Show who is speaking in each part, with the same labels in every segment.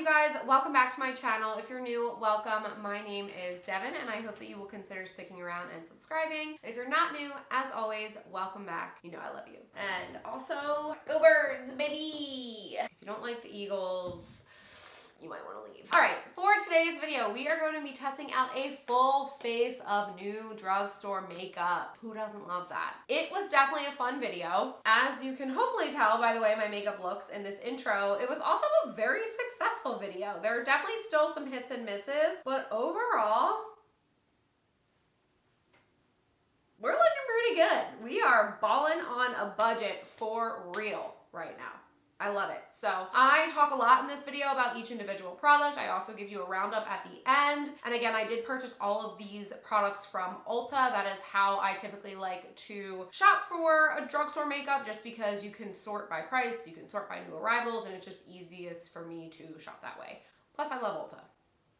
Speaker 1: you guys? Welcome back to my channel. If you're new, welcome. My name is Devin and I hope that you will consider sticking around and subscribing. If you're not new, as always, welcome back. You know I love you. And also, go Birds, baby! If you don't like the Eagles, you might want to leave. All right, for today's video, we are going to be testing out a full face of new drugstore makeup. Who doesn't love that? It was definitely a fun video. As you can hopefully tell by the way my makeup looks in this intro, it was also a very successful video. There are definitely still some hits and misses, but overall, we're looking pretty good. We are balling on a budget for real right now. I love it. So I talk a lot in this video about each individual product. I also give you a roundup at the end. And again, I did purchase all of these products from Ulta. That is how I typically like to shop for a drugstore makeup, just because you can sort by price, you can sort by new arrivals, and it's just easiest for me to shop that way. Plus I love Ulta.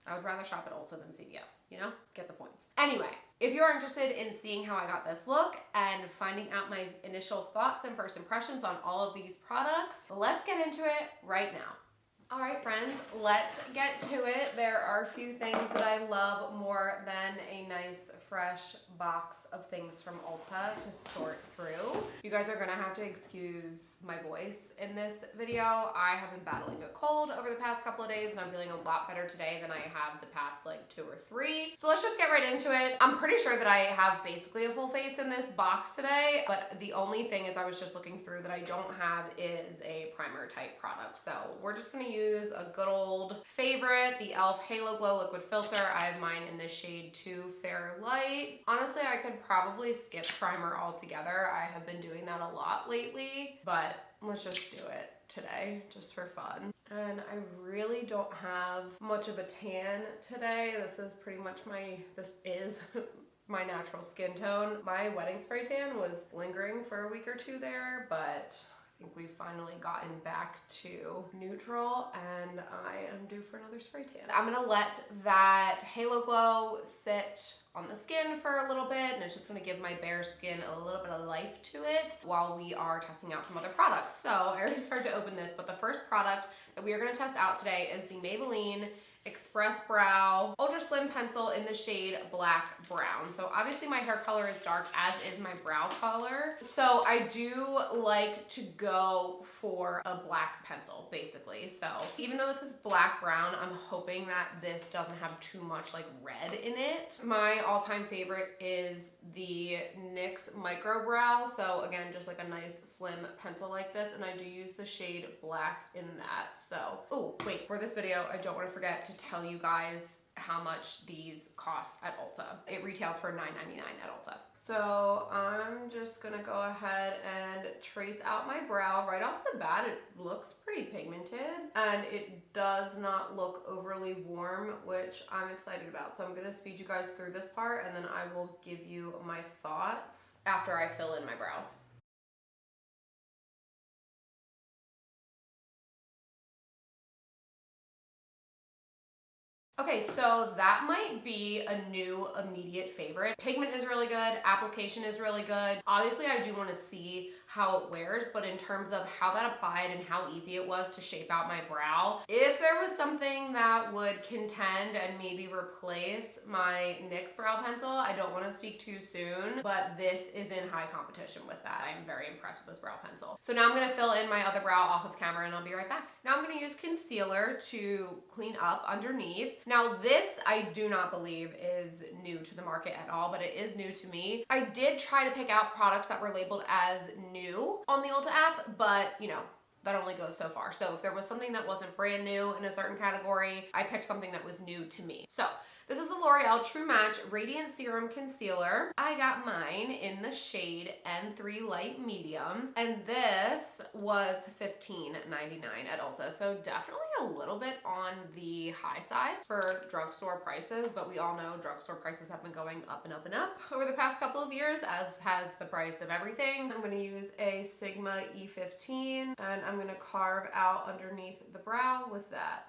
Speaker 1: I would rather shop at Ulta than CVS, you know? Get the points. Anyway, if you're interested in seeing how I got this look and finding out my initial thoughts and first impressions on all of these products, let's get into it right now. All right, friends, let's get to it. There are a few things that I love more than a nice, fresh box of things from Ulta to sort through. You guys are gonna have to excuse my voice in this video. I have been battling a cold over the past couple of days and I'm feeling a lot better today than I have the past like 2 or 3. So let's just get right into it. I'm pretty sure that I have basically a full face in this box today, but the only thing is I was just looking through that I don't have is a primer type product. So we're just gonna use a good old favorite, the e.l.f. Halo Glow Liquid Filter. I have mine in the shade 2 Fair Light. Honestly, I could probably skip primer altogether. I have been doing that a lot lately, but let's just do it today, just for fun. And I really don't have much of a tan today. This is my natural skin tone. My wedding spray tan was lingering for a week or 2 there, but I think we've finally gotten back to neutral and I am due for another spray tan. I'm gonna let that Halo Glow sit on the skin for a little bit, and it's just gonna give my bare skin a little bit of life to it while we are testing out some other products. So I already started to open this, but the first product that we are gonna test out today is the Maybelline Express Brow Ultra Slim Pencil in the shade Black Brown. So obviously my hair color is dark, as is my brow color. So I do like to go for a black pencil, basically. So even though this is black brown, I'm hoping that this doesn't have too much like red in it. My all-time favorite is the NYX Micro Brow. So again, just like a nice slim pencil like this, and I do use the shade Black in that. So, oh wait, for this video, I don't want to forget to tell you guys how much these cost at Ulta. It retails for $9.99 at Ulta. So I'm just gonna go ahead and trace out my brow. Right off the bat, it looks pretty pigmented and it does not look overly warm, which I'm excited about. So I'm gonna speed you guys through this part and then I will give you my thoughts after I fill in my brows. Okay, so that might be a new immediate favorite. Pigment is really good, application is really good. Obviously, I do want to see how it wears, but in terms of how that applied and how easy it was to shape out my brow, if there was something that would contend and maybe replace my NYX brow pencil, I don't want to speak too soon, but this is in high competition with that. I'm very impressed with this brow pencil. So now I'm going to fill in my other brow off of camera and I'll be right back. Now I'm going to use concealer to clean up underneath. Now this I do not believe is new to the market at all, but it is new to me. I did try to pick out products that were labeled as new on the Ulta app, but you know, that only goes so far. So if there was something that wasn't brand new in a certain category, I picked something that was new to me. So this is the L'Oreal True Match Radiant Serum Concealer. I got mine in the shade N3 Light Medium, and this was $15.99 at Ulta. So definitely a little bit on the high side for drugstore prices, but we all know drugstore prices have been going up and up and up over the past couple of years, as has the price of everything. I'm gonna use a Sigma E15, and I'm gonna carve out underneath the brow with that.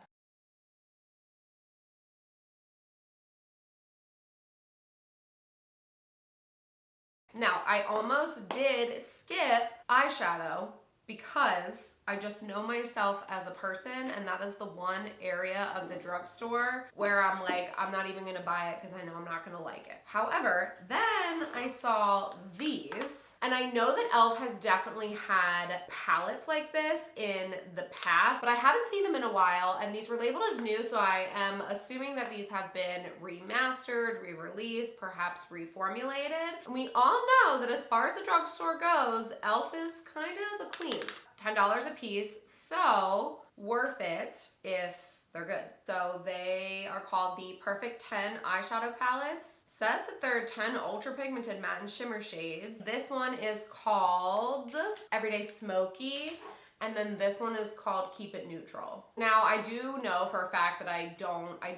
Speaker 1: Now, I almost did skip eyeshadow because I just know myself as a person, and that is the one area of the drugstore where I'm like, I'm not even gonna buy it because I know I'm not gonna like it. However, then I saw these, and I know that e.l.f. has definitely had palettes like this in the past, but I haven't seen them in a while, and these were labeled as new, so I am assuming that these have been remastered, re-released, perhaps reformulated. And we all know that as far as the drugstore goes, e.l.f. is kind of the queen. $10 a piece, so worth it if they're good. So they are called the Perfect 10 eyeshadow palettes. Said that there are 10 ultra pigmented matte and shimmer shades. This one is called Everyday Smoky, and then this one is called Keep It Neutral. Now, I do know for a fact that I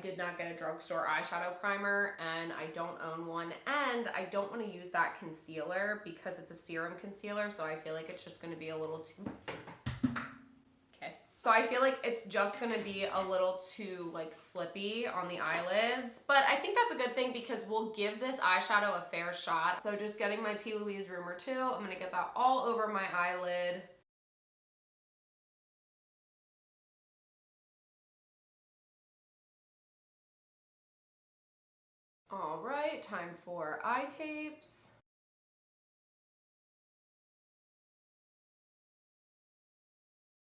Speaker 1: did not get a drugstore eyeshadow primer, and I don't own one, and I don't want to use that concealer because it's a serum concealer, so I feel like it's just going to be a little too... So I feel like it's just gonna be a little too like slippy on the eyelids, but I think that's a good thing because we'll give this eyeshadow a fair shot. So just getting my P. Louise Rumor 2, I'm gonna get that all over my eyelid. All right, time for eye tapes.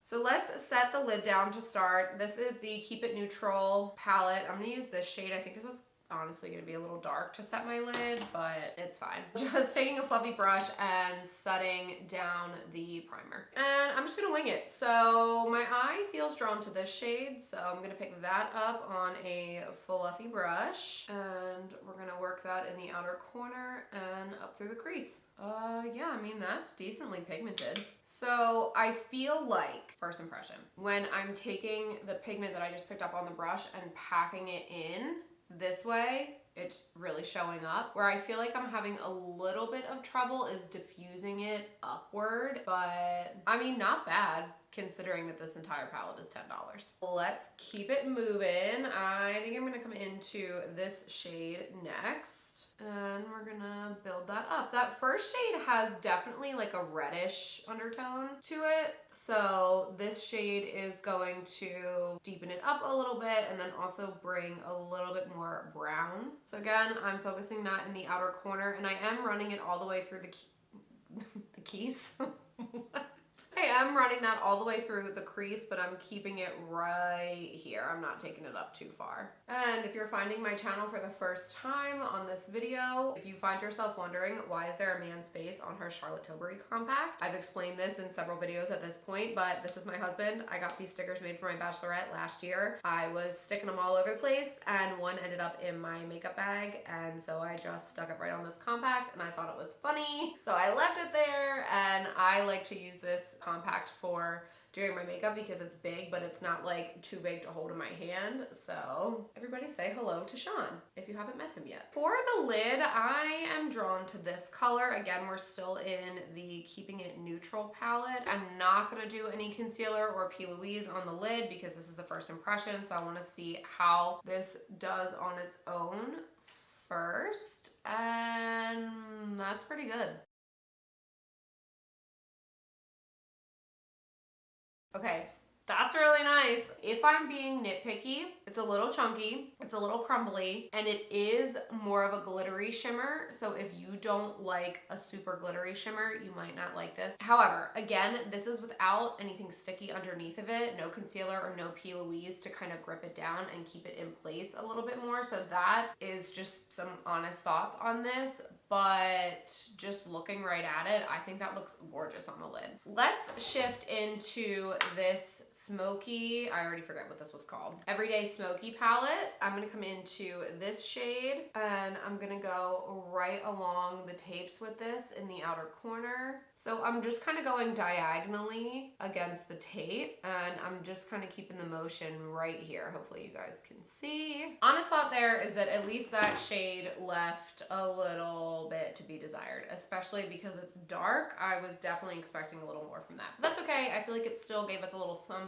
Speaker 1: So let's set the lid down to start. This is the Keep It Neutral palette. I'm gonna use this shade. I think this was honestly gonna be a little dark to set my lid, but it's fine. Just taking a fluffy brush and setting down the primer. And I'm just gonna wing it. So my eye feels drawn to this shade, so I'm gonna pick that up on a fluffy brush, and we're gonna work that in the outer corner and up through the crease. Yeah, I mean, that's decently pigmented. So I feel like, first impression, when I'm taking the pigment that I just picked up on the brush and packing it in this way, it's really showing up. Where I feel like I'm having a little bit of trouble is diffusing it upward, but I mean, not bad considering that this entire palette is $10. Let's keep it moving. I think I'm gonna come into this shade next, and we're gonna build that up. That first shade has definitely like a reddish undertone to it, so this shade is going to deepen it up a little bit and then also bring a little bit more brown. So again, I'm focusing that in the outer corner, and I am running it all the way through the keys. I am running that all the way through the crease, but I'm keeping it right here. I'm not taking it up too far. And if you're finding my channel for the first time on this video, if you find yourself wondering why is there a man's face on her Charlotte Tilbury compact, I've explained this in several videos at this point, but this is my husband. I got these stickers made for my bachelorette last year. I was sticking them all over the place, and one ended up in my makeup bag, and so I just stuck it right on this compact, and I thought it was funny, so I left it there. And I like to use this compact for doing my makeup because it's big, but it's not like too big to hold in my hand. So everybody say hello to Sean if you haven't met him yet. For the lid, I am drawn to this color. Again, we're still in the Keeping It Neutral palette. I'm not gonna do any concealer or P. Louise on the lid because this is a first impression, so I wanna see how this does on its own first, and that's pretty good. Okay, that's really nice. If I'm being nitpicky, it's a little chunky, it's a little crumbly, and it is more of a glittery shimmer. So if you don't like a super glittery shimmer, you might not like this. However, again, this is without anything sticky underneath of it, no concealer or no P. Louise to kind of grip it down and keep it in place a little bit more. So that is just some honest thoughts on this, but just looking right at it, I think that looks gorgeous on the lid. Let's shift into this smoky, I already forgot what this was called, Everyday Smoky palette. I'm gonna come into this shade, and I'm gonna go right along the tapes with this in the outer corner. So I'm just kind of going diagonally against the tape, and I'm just kind of keeping the motion right here. Hopefully you guys can see. Honest thought there is that at least that shade left a little bit to be desired, especially because it's dark. I was definitely expecting a little more from that, but that's okay. I feel like it still gave us a little something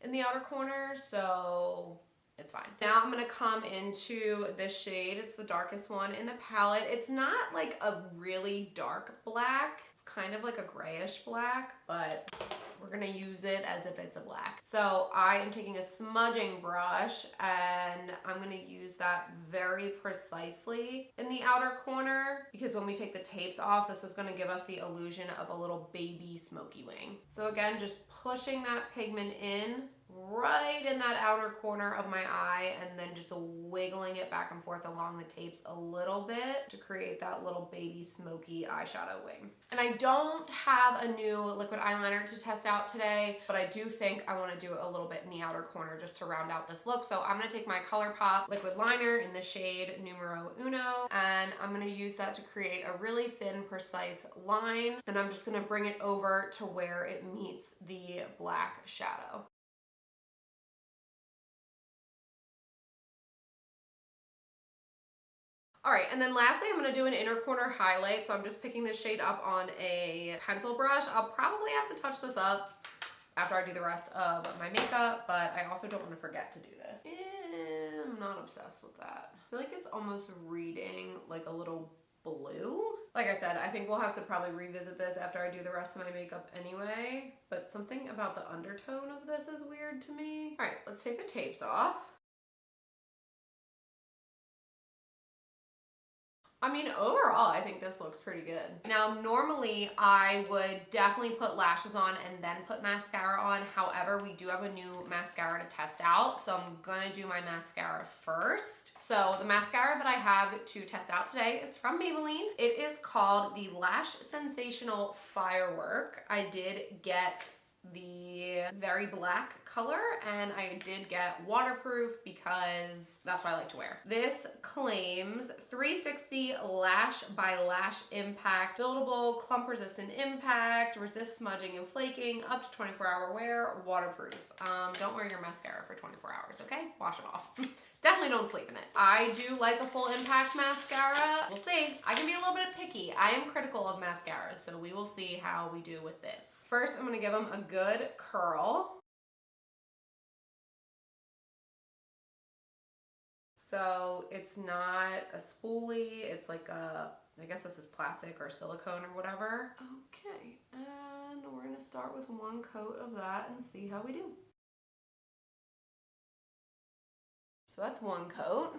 Speaker 1: in the outer corner, so it's fine. Now I'm gonna come into this shade. It's the darkest one in the palette. It's not like a really dark black. kind of like a grayish black, but we're gonna use it as if it's a black. So I am taking a smudging brush and I'm gonna use that very precisely in the outer corner, because when we take the tapes off, this is gonna give us the illusion of a little baby smoky wing. So again, just pushing that pigment in right in that outer corner of my eye, and then just wiggling it back and forth along the tapes a little bit to create that little baby smoky eyeshadow wing. And I don't have a new liquid eyeliner to test out today, but I do think I want to do it a little bit in the outer corner just to round out this look. So I'm going to take my ColourPop liquid liner in the shade Numero Uno, and I'm going to use that to create a really thin, precise line, and I'm just going to bring it over to where it meets the black shadow. All right, and then lastly, I'm gonna do an inner corner highlight. So I'm just picking this shade up on a pencil brush. I'll probably have to touch this up after I do the rest of my makeup, but I also don't wanna forget to do this. I'm not obsessed with that. I feel like it's almost reading like a little blue. Like I said, I think we'll have to probably revisit this after I do the rest of my makeup anyway, but something about the undertone of this is weird to me. All right, let's take the tapes off. I mean, overall, I think this looks pretty good. Now, normally I would definitely put lashes on and then put mascara on. However, we do have a new mascara to test out, so I'm gonna do my mascara first. So the mascara that I have to test out today is from Maybelline. It is called the Lash Sensational Firework. I did get the very black color, and I did get waterproof because that's what I like to wear. This claims 360 lash by lash impact, buildable, clump resistant impact, resist smudging and flaking, up to 24-hour wear, waterproof. Don't wear your mascara for 24 hours, okay? Wash it off. Definitely don't sleep in it. I do like a full impact mascara. We'll see. I can be a little bit picky. I am critical of mascaras, so we will see how we do with this. First, I'm gonna give them a good curl. So it's not a spoolie, it's like a, I guess this is plastic or silicone or whatever. Okay, and we're gonna start with one coat of that and see how we do. So that's one coat.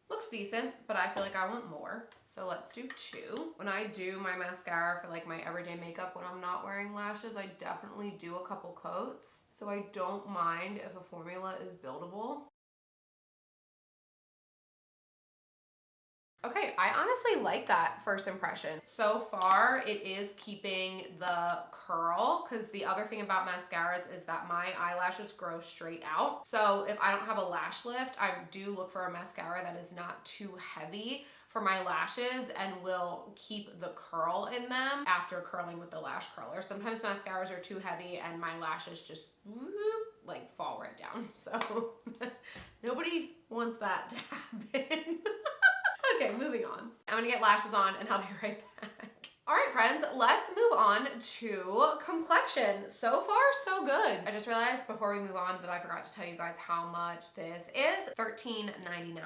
Speaker 1: Looks decent, but I feel like I want more. So let's do two. When I do my mascara for like my everyday makeup when I'm not wearing lashes, I definitely do a couple coats. So I don't mind if a formula is buildable. Okay, I honestly like that first impression. So far, it is keeping the curl, because the other thing about mascaras is that my eyelashes grow straight out. So if I don't have a lash lift, I do look for a mascara that is not too heavy for my lashes and will keep the curl in them after curling with the lash curler. Sometimes mascaras are too heavy and my lashes just like fall right down. So nobody wants that to happen. Okay, moving on. I'm gonna get lashes on and I'll be right back. All right, friends, let's move on to complexion. So far, so good. I just realized before we move on that I forgot to tell you guys how much this is. $13.99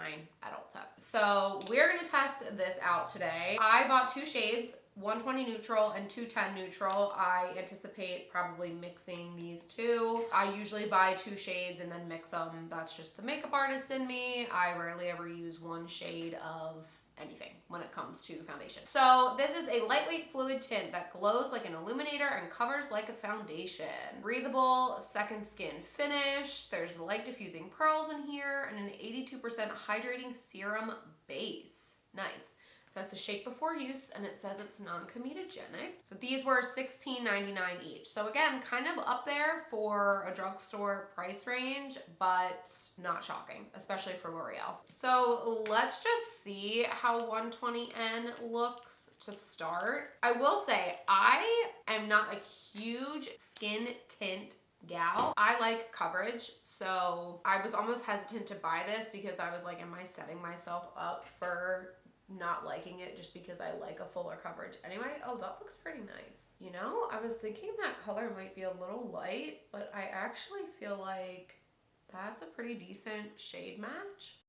Speaker 1: at Ulta. So we're gonna test this out today. I bought two shades, 120 neutral and 210 neutral. I anticipate probably mixing these two. I usually buy two shades and then mix them. That's just the makeup artist in me. I rarely ever use one shade of anything when it comes to foundation. So this is a lightweight fluid tint that glows like an illuminator and covers like a foundation. Breathable second skin finish. There's light diffusing pearls in here and an 82% hydrating serum base. Nice. It says to shake before use, and it says it's non-comedogenic. So these were $16.99 each. So again, kind of up there for a drugstore price range, but not shocking, especially for L'Oreal. So let's just see how 120N looks to start. I will say, I am not a huge skin tint gal. I like coverage, so I was almost hesitant to buy this because I was like, am I setting myself up for not liking it just because I like a fuller coverage anyway? Oh, that looks pretty nice. You know, I was thinking that color might be a little light, but I actually feel like that's a pretty decent shade match.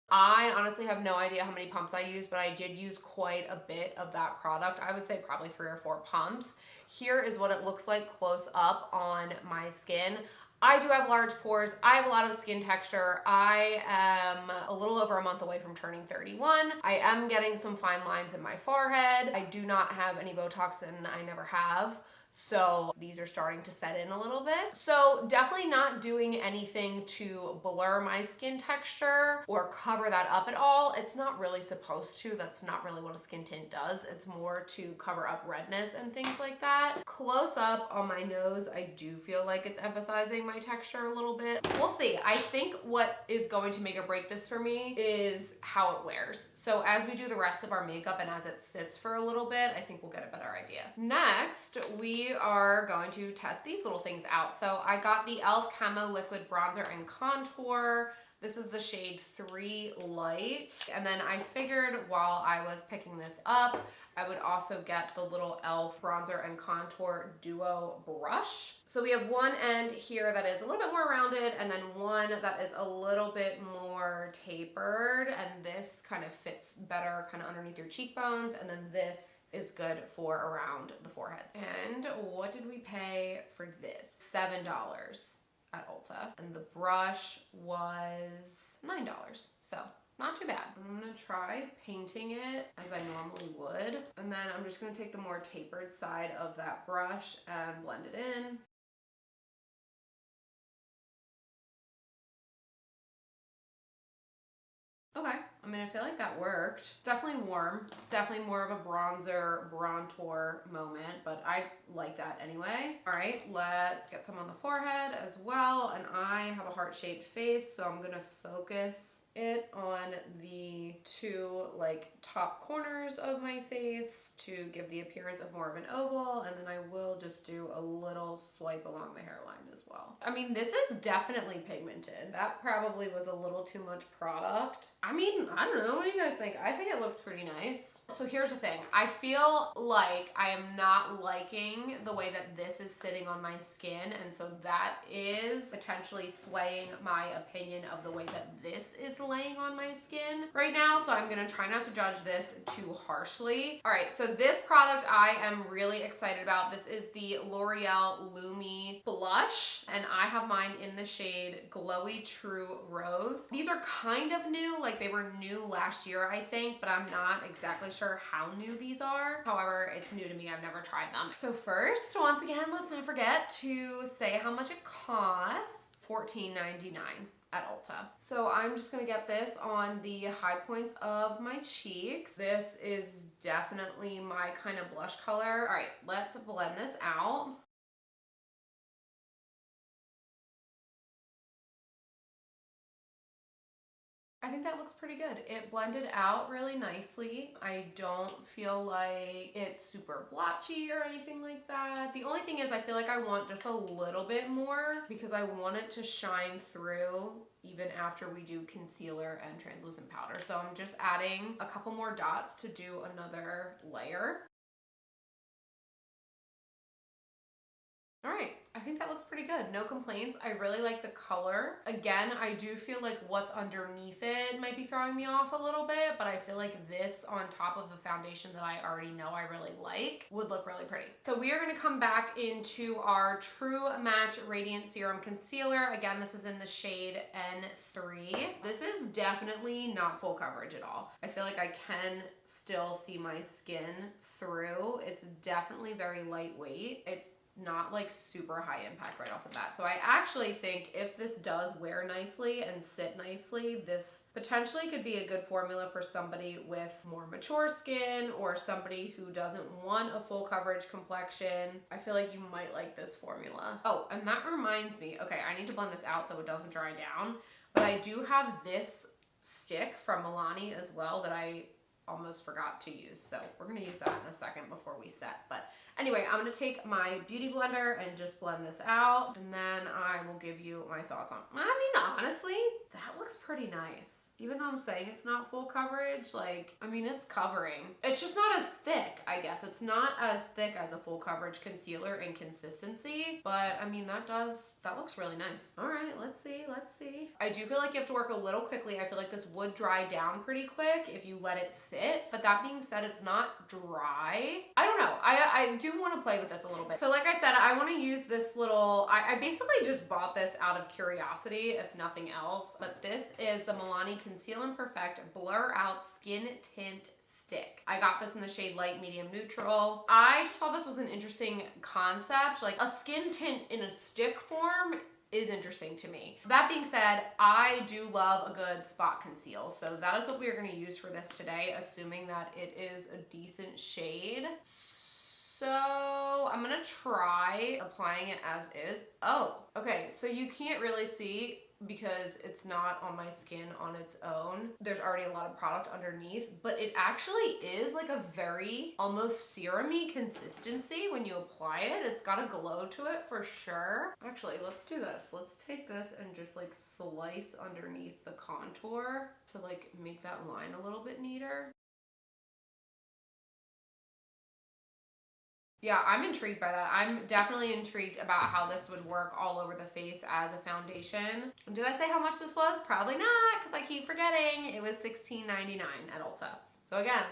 Speaker 1: I honestly have no idea how many pumps I use, but I did use quite a bit of that product. I would say probably 3 or 4 pumps. Here is what it looks like close up on my skin. I do have large pores. I have a lot of skin texture. I am a little over a month away from turning 31. I am getting some fine lines in my forehead. I do not have any Botox, and I never have. So these are starting to set in a little bit. So definitely not doing anything to blur my skin texture or cover that up at all. It's not really supposed to. That's not really what a skin tint does. It's more to cover up redness and things like that. Close up on my nose, I do feel like it's emphasizing my texture a little bit. We'll see. I think what is going to make or break this for me is how it wears. So as we do the rest of our makeup and as it sits for a little bit, I think we'll get a better idea. Next, we are going to test these little things out. So I got the e.l.f. Camo Liquid Bronzer and Contour. This is the shade 3 Light. And then I figured while I was picking this up, I would also get the little e.l.f. Bronzer and Contour Duo Brush. So we have one end here that is a little bit more rounded and then one that is a little bit more tapered, and this kind of fits better kind of underneath your cheekbones, and then this is good for around the forehead. And what did we pay for this? $7 at Ulta, and the brush was $9. So not too bad. I'm gonna try painting it as I normally would, and then I'm just gonna take the more tapered side of that brush and blend it in. Okay, I mean, I feel like that worked. Definitely warm, definitely more of a bronzer, bronzer moment, but I like that anyway. All right, let's get some on the forehead as well. And I have a heart-shaped face, so I'm gonna focus it on the two like top corners of my face to give the appearance of more of an oval, and then I will just do a little swipe along the hairline as well. I mean, this is definitely pigmented. That probably was a little too much product. I mean, I don't know, what do you guys think? I think it looks pretty nice. So here's the thing, I feel like I am not liking the way that this is sitting on my skin, and so that is potentially swaying my opinion of the way that this is laying on my skin right now. So I'm gonna try not to judge this too harshly. All right, so this product I am really excited about. This is the L'Oreal Lumi Blush, and I have mine in the shade Glowy True Rose. These are kind of new, like they were new last year, I think, but I'm not exactly sure how new these are. However, it's new to me, I've never tried them. So first, once again, let's not forget to say how much it costs. $14.99 at Ulta. So I'm just gonna get this on the high points of my cheeks. This is definitely my kind of blush color. All right, let's blend this out. I think that looks pretty good. It blended out really nicely. I don't feel like it's super blotchy or anything like that. The only thing is I feel like I want just a little bit more because I want it to shine through even after we do concealer and translucent powder. So I'm just adding a couple more dots to do another layer. All right, I think that looks pretty good. No complaints. I really like the color. Again, I do feel like what's underneath it might be throwing me off a little bit, but I feel like this on top of the foundation that I already know I really like would look really pretty. So we are gonna come back into our True Match Radiant Serum Concealer. Again, this is in the shade N3. This is definitely not full coverage at all. I feel like I can still see my skin through. It's definitely very lightweight. It's not like super high impact right off the bat. So I actually think if this does wear nicely and sit nicely, this potentially could be a good formula for somebody with more mature skin or somebody who doesn't want a full coverage complexion. I feel like you might like this formula. Oh, and that reminds me, okay, I need to blend this out so it doesn't dry down, but I do have this stick from Milani as well that I almost forgot to use. So we're gonna use that in a second before we set. But anyway, I'm gonna take my beauty blender and just blend this out, and then I will give you my thoughts on, I mean, honestly, that looks pretty nice. Even though I'm saying it's not full coverage, like, I mean, it's covering. It's just not as thick, I I guess. It's not as thick as a full coverage concealer in consistency, but I mean, that looks really nice. All right, let's see. I do feel like you have to work a little quickly. I feel like this would dry down pretty quick if you let it sit, but that being said, it's not dry. I don't know. I do want to play with this a little bit. So like I said, I want to use this little, I basically just bought this out of curiosity, if nothing else, but this is the Milani Conceal and Perfect Blur Out Skin Tint Stick. I got this in the shade light, medium, neutral. I just thought this was an interesting concept. Like a skin tint in a stick form is interesting to me. That being said, I do love a good spot conceal. So that is what we are going to use for this today, assuming that it is a decent shade. So I'm gonna try applying it as is. Oh, okay, so you can't really see because it's not on my skin on its own. There's already a lot of product underneath, but it actually is like a very almost serum-y consistency when you apply it. It's got a glow to it for sure. Actually, let's do this. Let's take this and just like slice underneath the contour to like make that line a little bit neater. Yeah, I'm intrigued by that. I'm definitely intrigued about how this would work all over the face as a foundation. Did I say how much this was? Probably not, because I keep forgetting. It was $16.99 at Ulta. So again,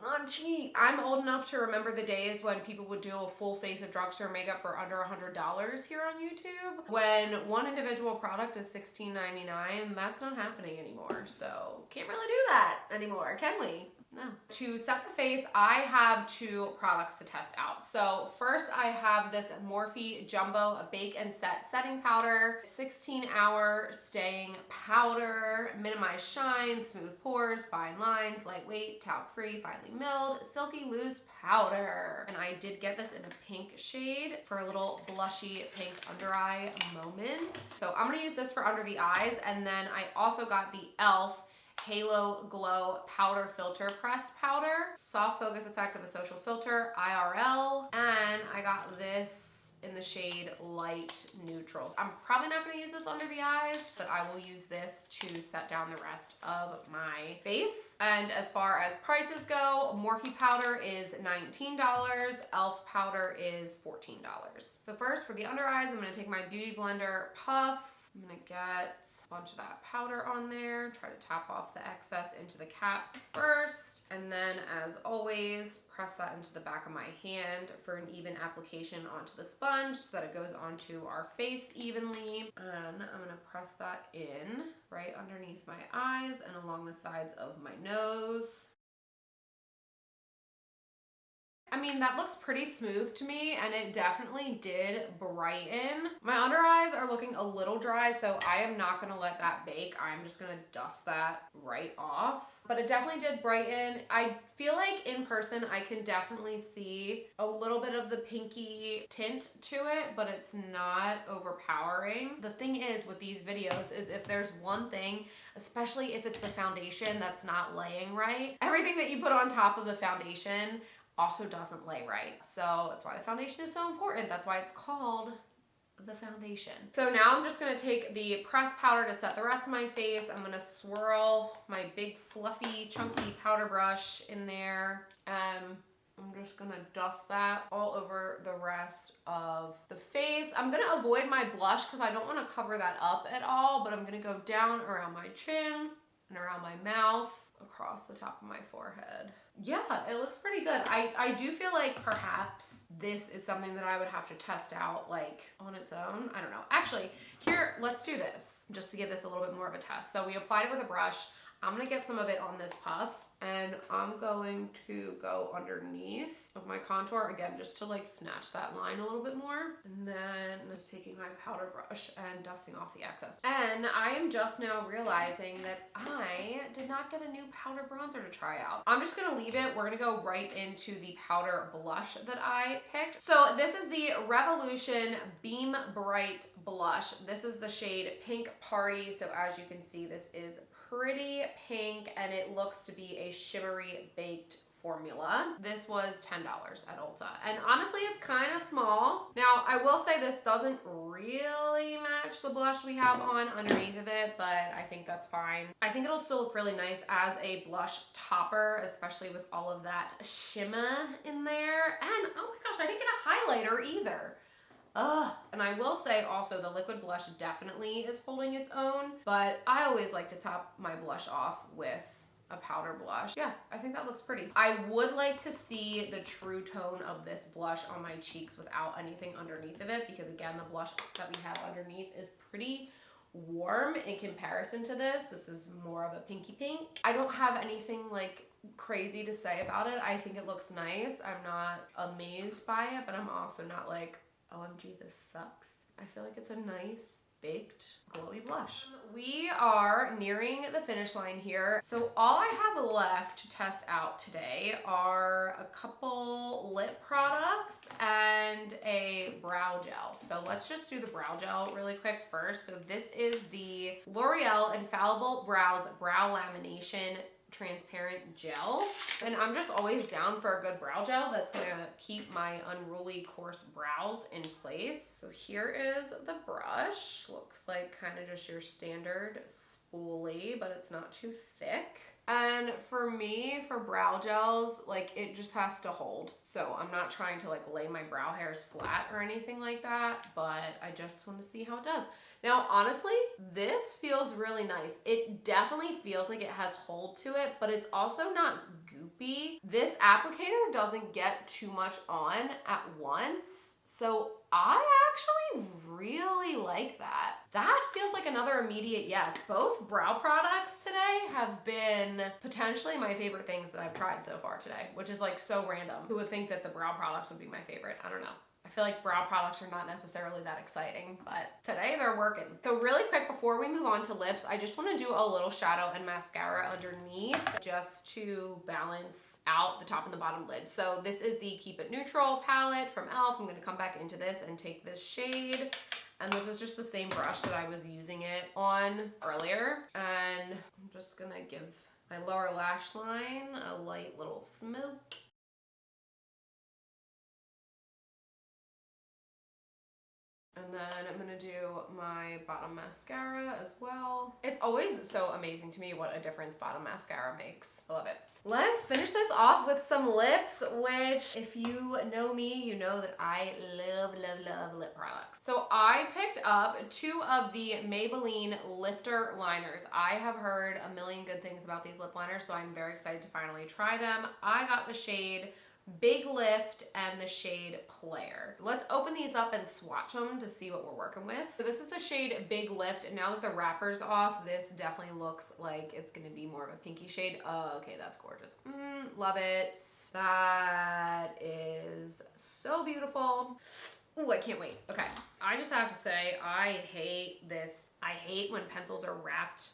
Speaker 1: not cheap. I'm old enough to remember the days when people would do a full face of drugstore makeup for under $100 here on YouTube. When one individual product is $16.99, that's not happening anymore. So can't really do that anymore, can we? No. To set the face, I have two products to test out. So first I have this Morphe Jumbo Bake and Set Setting Powder, 16-hour staying powder, minimize shine, smooth pores, fine lines, lightweight, talc-free, finely milled, silky loose powder. And I did get this in a pink shade for a little blushy pink under eye moment. So I'm gonna use this for under the eyes, and then I also got the e.l.f. Halo Glow Powder Filter Press Powder. Soft focus effect of a social filter, IRL. And I got this in the shade Light Neutral. I'm probably not going to use this under the eyes, but I will use this to set down the rest of my face. And as far as prices go, Morphe powder is $19, e.l.f. powder is $14. So first, for the under eyes, I'm going to take my Beauty Blender Puff. I'm gonna get a bunch of that powder on there, try to tap off the excess into the cap first, and then as always, press that into the back of my hand for an even application onto the sponge so that it goes onto our face evenly. And I'm gonna press that in right underneath my eyes and along the sides of my nose. I mean, that looks pretty smooth to me, and it definitely did brighten. My under eyes are looking a little dry, so I am not gonna let that bake. I'm just gonna dust that right off. But it definitely did brighten. I feel like in person, I can definitely see a little bit of the pinky tint to it, but it's not overpowering. The thing is with these videos is if there's one thing, especially if it's the foundation that's not laying right, everything that you put on top of the foundation also doesn't lay right. So that's why the foundation is so important. That's why it's called the foundation. So now I'm just gonna take the pressed powder to set the rest of my face. I'm gonna swirl my big fluffy chunky powder brush in there. I'm just gonna dust that all over the rest of the face. I'm gonna avoid my blush because I don't want to cover that up at all, but I'm gonna go down around my chin and around my mouth, across the top of my forehead. Yeah, it looks pretty good. I do feel like perhaps this is something that I would have to test out like on its own. I don't know. Actually, here, let's do this just to give this a little bit more of a test. So we applied it with a brush. I'm gonna get some of it on this puff, and I'm going to go underneath of my contour again, just to like snatch that line a little bit more. And then I'm just taking my powder brush and dusting off the excess. And I am just now realizing that I did not get a new powder bronzer to try out. I'm just gonna leave it. We're gonna go right into the powder blush that I picked. So this is the Revolution Beam Bright Blush. This is the shade Pink Party. So as you can see, this is pretty pink, and it looks to be a shimmery baked formula. This was $10 at Ulta. And honestly, it's kind of small. Now, I will say this doesn't really match the blush we have on underneath of it, but I think that's fine. I think it'll still look really nice as a blush topper, especially with all of that shimmer in there. And oh my gosh, I didn't get a highlighter either. Ugh. And I will say also the liquid blush definitely is holding its own, but I always like to top my blush off with a powder blush. Yeah, I think that looks pretty. I would like to see the true tone of this blush on my cheeks without anything underneath of it, because again, the blush that we have underneath is pretty warm in comparison to this. This is more of a pinky pink. I don't have anything like crazy to say about it. I think it looks nice. I'm not amazed by it, but I'm also not like, OMG, this sucks. I feel like it's a nice, baked, glowy blush. We are nearing the finish line here. So all I have left to test out today are a couple lip products and a brow gel. So let's just do the brow gel really quick first. So this is the L'Oreal Infallible Brows Brow Lamination Transparent Gel, and I'm just always down for a good brow gel that's gonna keep my unruly coarse brows in place. So here is the brush. Looks like kind of just your standard spoolie, but it's not too thick. And for me, for brow gels, like it just has to hold. So I'm not trying to like lay my brow hairs flat or anything like that, but I just want to see how it does. Now, honestly, this feels really nice. It definitely feels like it has hold to it, but it's also not goopy. This applicator doesn't get too much on at once, so I actually really like that. That feels like another immediate yes. Both brow products today have been potentially my favorite things that I've tried so far today, which is like so random. Who would think that the brow products would be my favorite? I don't know. I feel like brow products are not necessarily that exciting, but today they're working. So really quick, before we move on to lips, I just want to do a little shadow and mascara underneath just to balance out the top and the bottom lid. So this is the Keep It Neutral palette from e.l.f. I'm going to come back into this and take this shade. And this is just the same brush that I was using it on earlier. And I'm just going to give my lower lash line a light little smoke. And then I'm gonna do my bottom mascara as well. It's always so amazing to me what a difference bottom mascara makes. I love it. Let's finish this off with some lips, which if you know me, you know that I love, love, love lip products. So I picked up 2 of the Maybelline Lifter liners. I have heard a million good things about these lip liners, so I'm very excited to finally try them. I got the shade Big Lift and the shade Player. Let's open these up and swatch them to see what we're working with. So this is the shade Big Lift, and now that the wrapper's off, this definitely looks like it's gonna be more of a pinky shade. Oh, okay, that's gorgeous. Love it. That is so beautiful. Ooh, I can't wait. Okay, I just have to say, I hate this. I hate when pencils are wrapped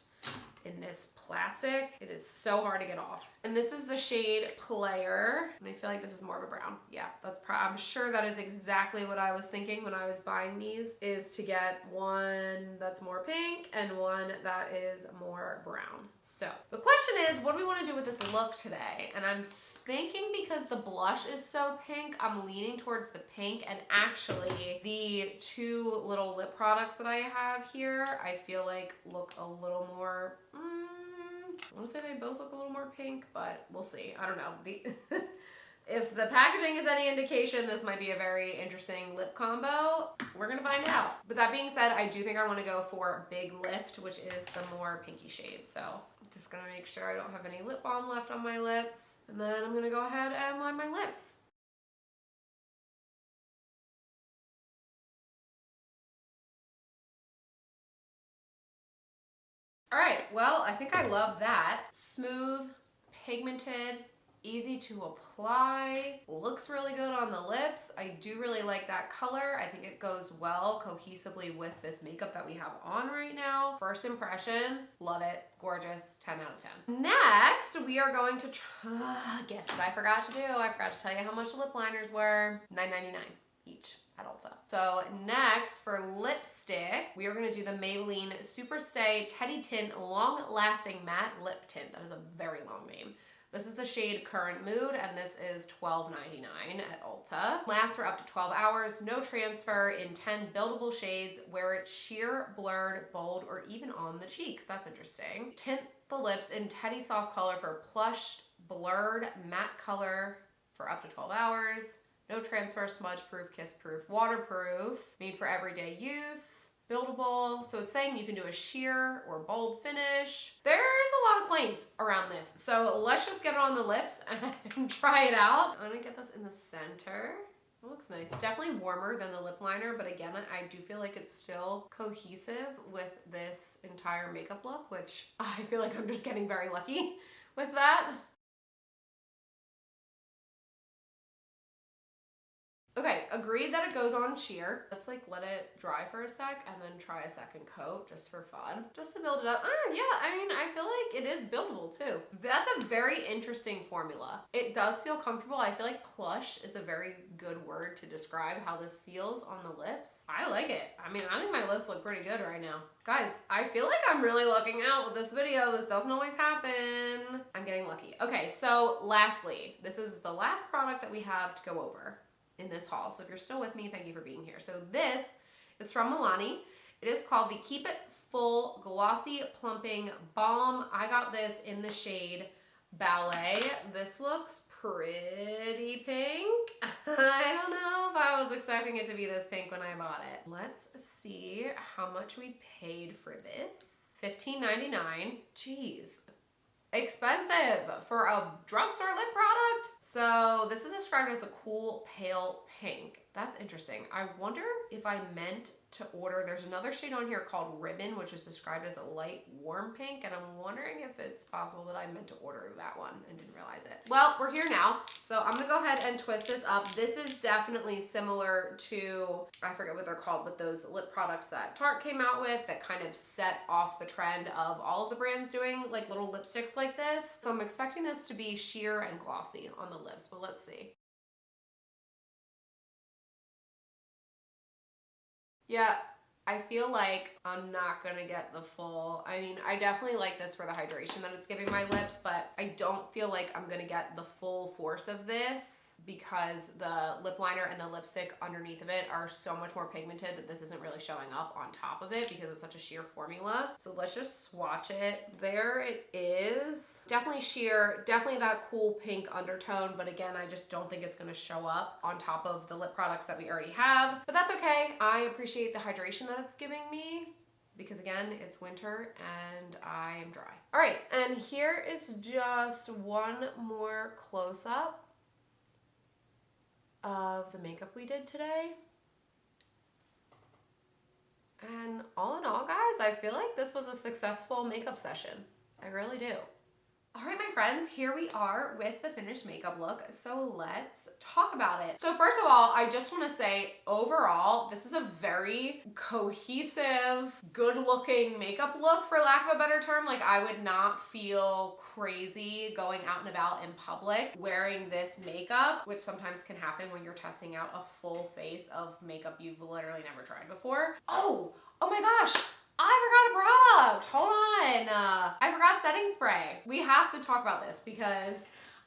Speaker 1: in this plastic. It is so hard to get off. And this is the shade Player. And I feel like this is more of a brown. Yeah, I'm sure that is exactly what I was thinking when I was buying these, is to get one that's more pink and one that is more brown. So the question is, what do we want to do with this look today? And I'm thinking, because the blush is so pink, I'm leaning towards the pink. And actually the 2 little lip products that I have here, I feel like look a little more, I want to say they both look a little more pink, but we'll see. I don't know. If the packaging is any indication, this might be a very interesting lip combo. We're gonna find out. But that being said, I do think I want to go for Big Lift, which is the more pinky shade. So I'm just gonna make sure I don't have any lip balm left on my lips. And then I'm gonna go ahead and line my lips. All right, well, I think I love that. Smooth, pigmented, easy to apply, looks really good on the lips. I do really like that color. I think it goes well cohesively with this makeup that we have on right now. First impression, love it, gorgeous, 10 out of 10. Next, we are going to try, guess what I forgot to do? I forgot to tell you how much the lip liners were. $9.99 each at Ulta. So next, for lipstick, we are gonna do the Maybelline Super Stay Teddy Tint Long Lasting Matte Lip Tint. That is a very long name. This is the shade Current Mood, and this is $12.99 at Ulta. Lasts for up to 12 hours, no transfer, in 10 buildable shades. Wear it sheer, blurred, bold, or even on the cheeks. That's interesting. Tint the lips in Teddy Soft color for plush, blurred, matte color for up to 12 hours. No transfer, smudge proof, kiss proof, waterproof, made for everyday use. Buildable, so it's saying you can do a sheer or bold finish. There's a lot of claims around this, so let's just get it on the lips and try it out. I'm gonna get this in the center. It looks nice. Definitely warmer than the lip liner, but again, I do feel like it's still cohesive with this entire makeup look, which I feel like I'm just getting very lucky with that. Okay, agreed that it goes on sheer. Let's like let it dry for a sec and then try a second coat just for fun. Just to build it up. Yeah, I mean, I feel like it is buildable too. That's a very interesting formula. It does feel comfortable. I feel like plush is a very good word to describe how this feels on the lips. I like it. I mean, I think my lips look pretty good right now. Guys, I feel like I'm really lucking out with this video. This doesn't always happen. I'm getting lucky. Okay, so lastly, this is the last product that we have to go over in this haul. So if you're still with me, thank you for being here. So this is from Milani. It is called the Keep It Full Glossy Plumping Balm. I got this in the shade Ballet. This looks pretty pink. I don't know if I was expecting it to be this pink when I bought it. Let's see how much we paid for this. $15.99. Jeez. Expensive for a drugstore lip product. So this is described as a cool pale pink. That's interesting. I wonder if I meant to order, there's another shade on here called Ribbon, which is described as a light warm pink, and I'm wondering if it's possible that I meant to order that one and didn't realize it. Well, we're here now, so I'm gonna go ahead and twist this up. This is definitely similar to, I forget what they're called, but those lip products that Tarte came out with that kind of set off the trend of all of the brands doing like little lipsticks like this. So I'm expecting this to be sheer and glossy on the lips, but let's see. Yeah, I feel like I'm not gonna get the full, I mean, I definitely like this for the hydration that it's giving my lips, but I don't feel like I'm gonna get the full force of this because the lip liner and the lipstick underneath of it are so much more pigmented that this isn't really showing up on top of it because it's such a sheer formula. So let's just swatch it. There it is. Definitely sheer, definitely that cool pink undertone, but again, I just don't think it's gonna show up on top of the lip products that we already have, but that's okay. I appreciate the hydration that it's giving me because again, it's winter and I am dry. All right, and here is just one more close-up of the makeup we did today. And all in all, guys, I feel like this was a successful makeup session. I really do. All right, my friends, here we are with the finished makeup look. So let's talk about it. So first of all, I just want to say overall, this is a very cohesive, good looking makeup look for lack of a better term. Like I would not feel crazy going out and about in public wearing this makeup, which sometimes can happen when you're testing out a full face of makeup you've literally never tried before. Oh my gosh. I forgot a product. Hold on. I forgot setting spray. We have to talk about this because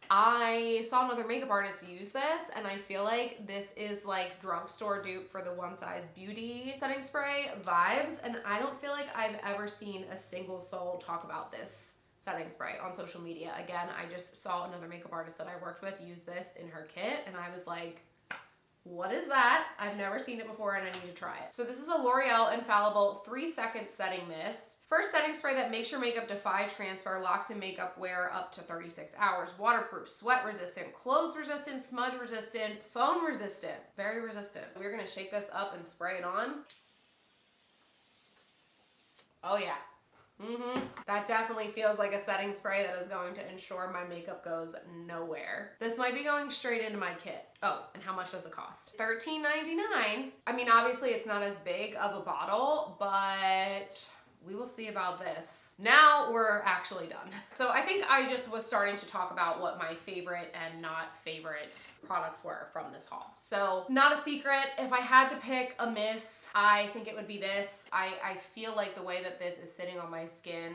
Speaker 1: I saw another makeup artist use this and I feel like this is like drugstore dupe for the One Size Beauty setting spray vibes, and I don't feel like I've ever seen a single soul talk about this setting spray on social media. Again, I just saw another makeup artist that I worked with use this in her kit and I was like, what is that? I've never seen it before and I need to try it. So this is a L'Oreal Infallible 3-second setting mist. First setting spray that makes your makeup defy transfer, locks in makeup wear up to 36 hours. Waterproof, sweat resistant, clothes resistant, smudge resistant, foam resistant. Very resistant. We're gonna shake this up and spray it on. Oh yeah. That definitely feels like a setting spray that is going to ensure my makeup goes nowhere. This might be going straight into my kit. Oh, and how much does it cost? $13.99. I mean, obviously it's not as big of a bottle, but we will see about this. Now we're actually done. So I think I just was starting to talk about what my favorite and not favorite products were from this haul. So not a secret, if I had to pick a miss, I think it would be this. I feel like the way that this is sitting on my skin,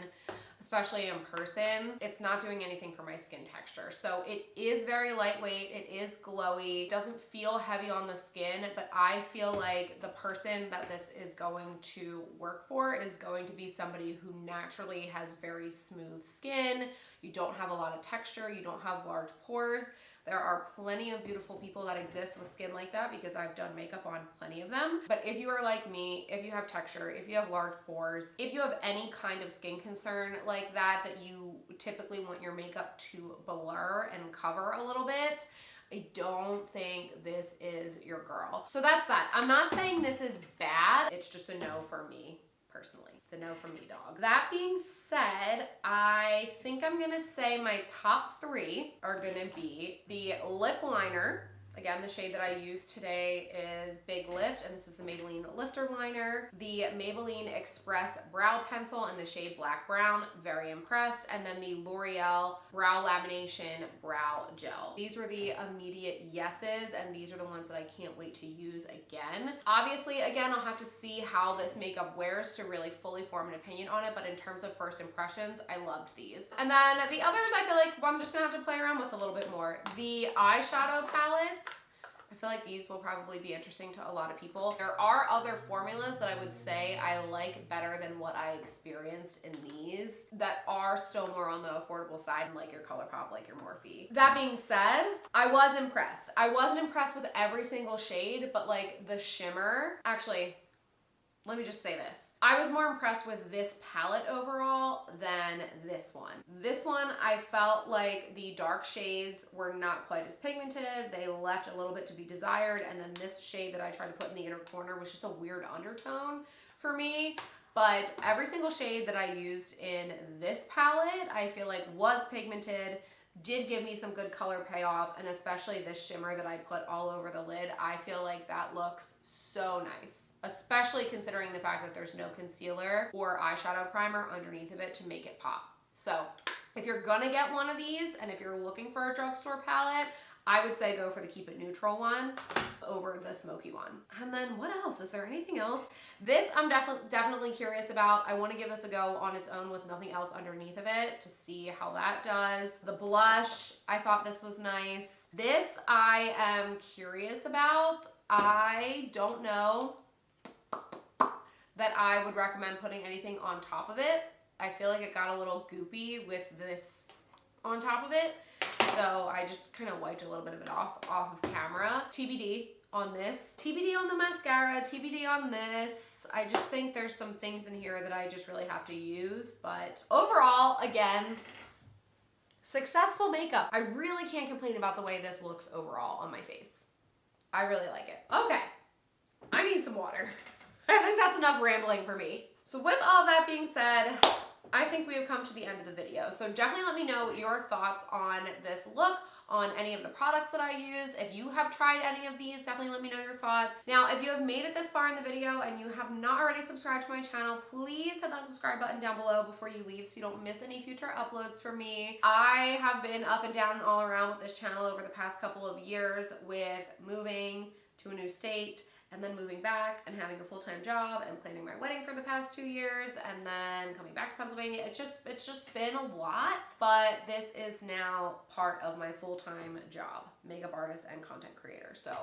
Speaker 1: especially in person, it's not doing anything for my skin texture. So it is very lightweight, it is glowy, doesn't feel heavy on the skin, but I feel like the person that this is going to work for is going to be somebody who naturally has very smooth skin. You don't have a lot of texture, you don't have large pores. There are plenty of beautiful people that exist with skin like that because I've done makeup on plenty of them. But if you are like me, if you have texture, if you have large pores, if you have any kind of skin concern like that, that you typically want your makeup to blur and cover a little bit, I don't think this is your girl. So that's that. I'm not saying this is bad. It's just a no for me. Personally, it's a no from me, dog. That being said, I think I'm gonna say my top 3 are gonna be the lip liner. Again, the shade that I used today is Big Lift, and this is the Maybelline Lifter Liner. The Maybelline Express Brow Pencil in the shade Black Brown, very impressed. And then the L'Oreal Brow Lamination Brow Gel. These were the immediate yeses, and these are the ones that I can't wait to use again. Obviously, again, I'll have to see how this makeup wears to really fully form an opinion on it, but in terms of first impressions, I loved these. And then the others, I feel like I'm just gonna have to play around with a little bit more. The eyeshadow palettes, I feel like these will probably be interesting to a lot of people. There are other formulas that I would say I like better than what I experienced in these that are still more on the affordable side, like your ColourPop, like your Morphe. That being said, I was impressed. I wasn't impressed with every single shade, but like the shimmer, actually, let me just say this. I was more impressed with this palette overall than this one. This one, I felt like the dark shades were not quite as pigmented. They left a little bit to be desired. And then this shade that I tried to put in the inner corner was just a weird undertone for me. But every single shade that I used in this palette, I feel like was pigmented, did give me some good color payoff, and especially this shimmer that I put all over the lid, I feel like that looks so nice, especially considering the fact that there's no concealer or eyeshadow primer underneath of it to make it pop. So if you're gonna get one of these, and if you're looking for a drugstore palette, I would say go for the Keep It Neutral one over the smoky one. And then what else? Is there anything else? This I'm definitely curious about. I want to give this a go on its own with nothing else underneath of it to see how that does. The blush, I thought this was nice. This I am curious about. I don't know that I would recommend putting anything on top of it. I feel like it got a little goopy with this on top of it. So I just kind of wiped a little bit of it off of camera. TBD on this. TBD on the mascara, TBD on this. I just think there's some things in here that I just really have to use. But overall, again, successful makeup. I really can't complain about the way this looks overall on my face. I really like it. Okay, I need some water. I think that's enough rambling for me. So with all that being said, I think we have come to the end of the video. So definitely let me know your thoughts on this look, on any of the products that I use. If you have tried any of these, definitely let me know your thoughts. Now, if you have made it this far in the video and you have not already subscribed to my channel, please hit that subscribe button down below before you leave so you don't miss any future uploads from me. I have been up and down and all around with this channel over the past couple of years with moving to a new state, and then moving back and having a full-time job and planning my wedding for the past 2 years, and then coming back to Pennsylvania. It's just been a lot, but this is now part of my full-time job, makeup artist and content creator. So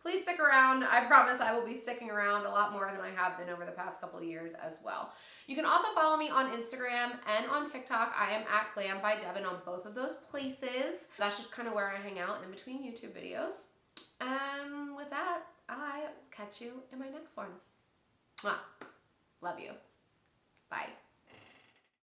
Speaker 1: please stick around. I promise I will be sticking around a lot more than I have been over the past couple of years as well. You can also follow me on Instagram and on TikTok. I am at glambydevyngregorio on both of those places. That's just kind of where I hang out in between YouTube videos. And with that, I will catch you in my next one. Mwah. Love you. Bye.